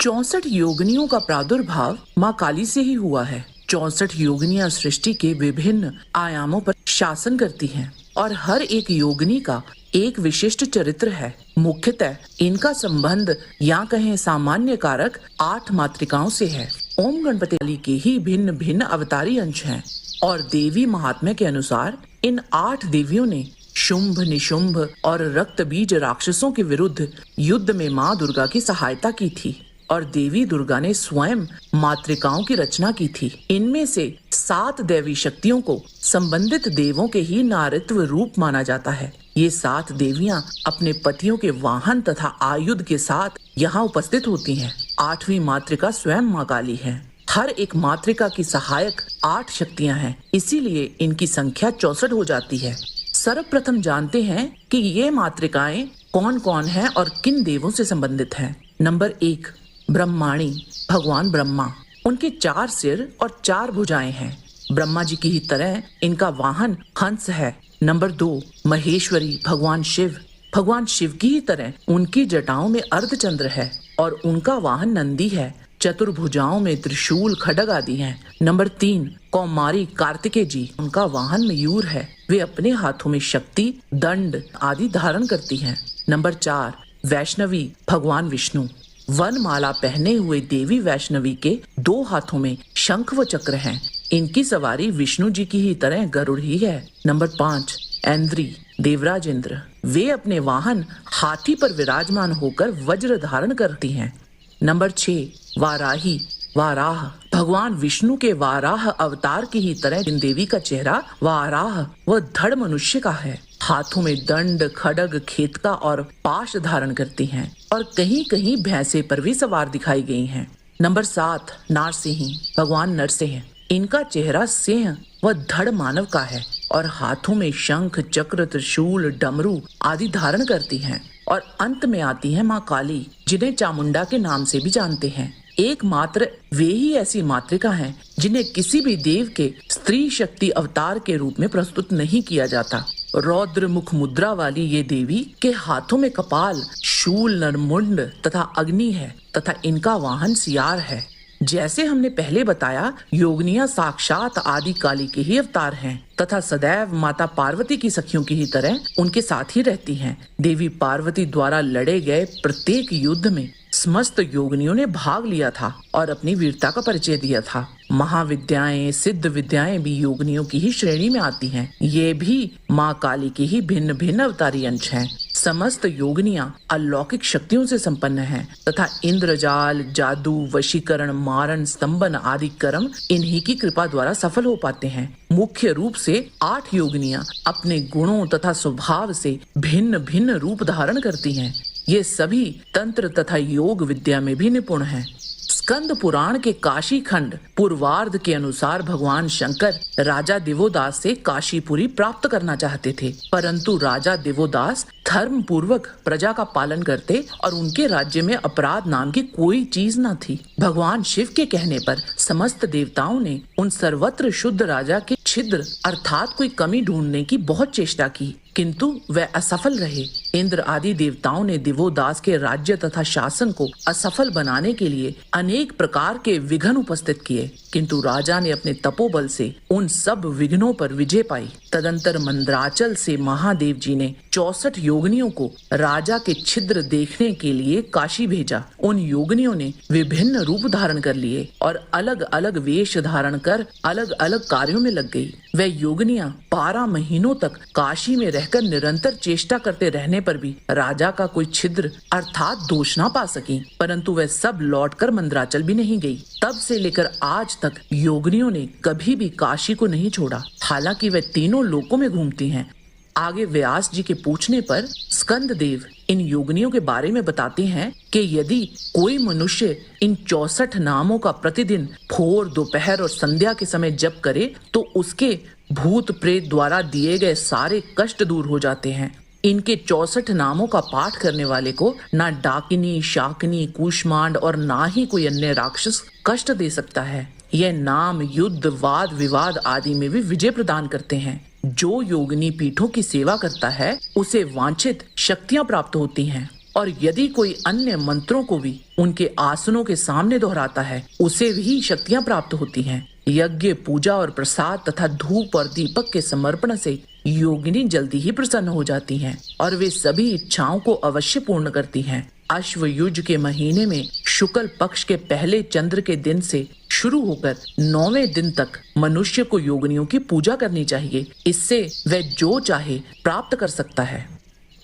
64 योगिनियों का प्रादुर्भाव माँ काली से ही हुआ है। 64 योगिनियाँ सृष्टि के विभिन्न आयामों पर शासन करती हैं और हर एक योगिनी का एक विशिष्ट चरित्र है। मुख्यतः इनका संबंध या कहें सामान्य कारक 8 मातृकाओं से है। ओम गणपति काली के ही भिन्न भिन्न अवतारी अंश हैं और देवी महात्म्य के अनुसार इन 8 देवियों ने शुंभ, निशुंभ और रक्त बीज राक्षसों के विरुद्ध युद्ध में माँ दुर्गा की सहायता की थी और देवी दुर्गा ने स्वयं मातृकाओं की रचना की थी। इनमें से 7 दैवी शक्तियों को संबंधित देवों के ही नारित्व रूप माना जाता है। ये 7 देवियां अपने पतियों के वाहन तथा आयुध के साथ यहाँ उपस्थित होती हैं। 8वीं मातृका स्वयं माँ काली है। हर एक मातृका की सहायक 8 शक्तियां हैं, इसीलिए इनकी संख्या 64 हो जाती है। सर्वप्रथम जानते हैं कि ये मातृकाएं कौन कौन हैं और किन देवों से संबंधित हैं। नंबर 1, ब्रह्माणी, भगवान ब्रह्मा। उनके 4 सिर और 4 भुजाएं हैं। ब्रह्मा जी की ही तरह इनका वाहन हंस है। नंबर 2, महेश्वरी, भगवान शिव। भगवान शिव की ही तरह उनकी जटाओं में अर्धचंद्र है और उनका वाहन नंदी है। चतुर्भुजाओं में त्रिशूल, खड्ग आदि हैं। नंबर 3, कौमारी, कार्तिकेय जी। उनका वाहन मयूर है। वे अपने हाथों में शक्ति, दंड आदि धारण करती हैं। नंबर 4, वैष्णवी, भगवान विष्णु। वनमाला पहने हुए देवी वैष्णवी के 2 हाथों में शंख व चक्र हैं। इनकी सवारी विष्णु जी की ही तरह गरुड़ ही है। नंबर 5, ऐन्द्री, देवराज इंद्र। वे अपने वाहन हाथी पर विराजमान होकर वज्र धारण करती हैं। नंबर 6, वाराही, वाराह। भगवान विष्णु के वाराह अवतार की ही तरह इन देवी का चेहरा वाराह व धड़ मनुष्य का है। हाथों में दंड, खड्ग, खेतका और पाश धारण करती हैं और कहीं कहीं भैंसे पर भी सवार दिखाई गई हैं। नंबर 7, नारसिंही, भगवान नरसिंह। इनका चेहरा सिंह व धड़ मानव का है और हाथों में शंख, चक्र, त्रिशूल, डमरू आदि धारण करती हैं। और अंत में आती है माँ काली, जिन्हें चामुंडा के नाम से भी जानते हैं। एकमात्र वे ही ऐसी मातृका हैं जिन्हें किसी भी देव के स्त्री शक्ति अवतार के रूप में प्रस्तुत नहीं किया जाता। रौद्र मुख मुद्रा वाली ये देवी के हाथों में कपाल, शूल, नरमुंड तथा अग्नि है तथा इनका वाहन सियार है। जैसे हमने पहले बताया, योगिनियां साक्षात आदि काली के ही अवतार हैं तथा सदैव माता पार्वती की सखियों की ही तरह उनके साथ ही रहती हैं। देवी पार्वती द्वारा लड़े गए प्रत्येक युद्ध में समस्त योगिनियों ने भाग लिया था और अपनी वीरता का परिचय दिया था। महाविद्याएं, सिद्ध विद्याएं भी योगिनियों की ही श्रेणी में आती हैं। ये भी माँ काली के ही भिन्न भिन्न अवतारी अंश हैं। समस्त योगिनियां अलौकिक शक्तियों से संपन्न हैं तथा इंद्रजाल, जादू, वशीकरण, मारण, स्तंभन आदि कर्म इन्हीं की कृपा द्वारा सफल हो पाते हैं। मुख्य रूप से 8 योगिनियां अपने गुणों तथा स्वभाव से भिन्न भिन्न रूप धारण करती हैं। ये सभी तंत्र तथा योग विद्या में भी निपुण हैं। स्कंद पुराण के काशी खंड पूर्वार्ध के अनुसार भगवान शंकर राजा दिवोदास से काशीपुरी प्राप्त करना चाहते थे, परंतु राजा दिवोदास धर्म पूर्वक प्रजा का पालन करते और उनके राज्य में अपराध नाम की कोई चीज न थी। भगवान शिव के कहने पर समस्त देवताओं ने उन सर्वत्र शुद्ध राजा के छिद्र अर्थात कोई कमी ढूंढने की बहुत चेष्टा की, किंतु वह असफल रहे। इंद्र आदि देवताओं ने दिवोदास के राज्य तथा शासन को असफल बनाने के लिए अनेक प्रकार के विघ्न उपस्थित किए, किंतु राजा ने अपने तपोबल से उन सब विघ्नों पर विजय पाई। तदंतर मंदराचल से महादेव जी ने 64 योगिनियों को राजा के छिद्र देखने के लिए काशी भेजा। उन योगिनियों ने विभिन्न रूप धारण कर लिए और अलग अलग वेश धारण कर अलग अलग कार्यों में लग गई। वह योगिनियां 12 महीनों तक काशी में रहकर निरंतर चेष्टा करते रहने पर भी राजा का कोई छिद्र अर्थात दोष न पा सकी, परंतु वह सब लौटकर मंदराचल भी नहीं गई। तब से लेकर आज तक योगिनियों ने कभी भी काशी को नहीं छोड़ा, हालांकि वह तीनों लोकों में घूमती हैं। आगे व्यास जी के पूछने पर स्कंद देव इन योगिनियों के बारे में बताते हैं कि यदि कोई मनुष्य इन 64 नामों का प्रतिदिन भोर, दोपहर और संध्या के समय जप करे तो उसके भूत प्रेत द्वारा दिए गए सारे कष्ट दूर हो जाते हैं। इनके 64 नामों का पाठ करने वाले को ना डाकिनी, शाकिनी, कूष्मांड और ना ही कोई अन्य राक्षस कष्ट दे सकता है। यह नाम युद्ध, वाद विवाद आदि में भी विजय प्रदान करते हैं। जो योगिनी पीठों की सेवा करता है उसे वांछित शक्तियां प्राप्त होती हैं। और यदि कोई अन्य मंत्रों को भी उनके आसनों के सामने दोहराता है, उसे भी शक्तियां प्राप्त होती हैं। यज्ञ, पूजा और प्रसाद तथा धूप और दीपक के समर्पण से योगिनी जल्दी ही प्रसन्न हो जाती हैं और वे सभी इच्छाओं को अवश्य पूर्ण करती हैं। अश्व युज के महीने में शुक्ल पक्ष के पहले चंद्र के दिन से शुरू होकर 9वें दिन तक मनुष्य को योगिनियों की पूजा करनी चाहिए। इससे वह जो चाहे प्राप्त कर सकता है।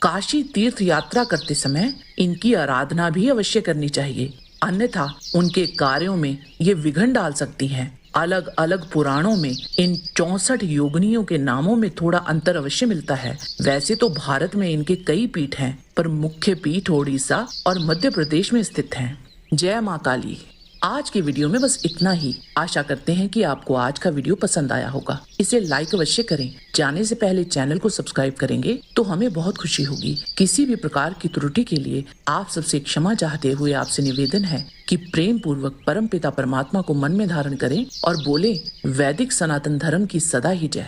काशी तीर्थ यात्रा करते समय इनकी आराधना भी अवश्य करनी चाहिए, अन्यथा उनके कार्यों में ये विघ्न डाल सकती हैं। अलग अलग पुराणों में इन 64 योगिनियों के नामों में थोड़ा अंतर अवश्य मिलता है। वैसे तो भारत में इनके कई पीठ हैं, पर मुख्य पीठ ओडिशा और मध्य प्रदेश में स्थित हैं। जय माँ काली। आज के वीडियो में बस इतना ही। आशा करते हैं कि आपको आज का वीडियो पसंद आया होगा। इसे लाइक अवश्य करें। जाने से पहले चैनल को सब्सक्राइब करेंगे तो हमें बहुत खुशी होगी। किसी भी प्रकार की त्रुटि के लिए आप सबसे क्षमा चाहते हुए आपसे निवेदन है कि प्रेम पूर्वक परमपिता परमात्मा को मन में धारण करें और बोले वैदिक सनातन धर्म की सदा ही जय।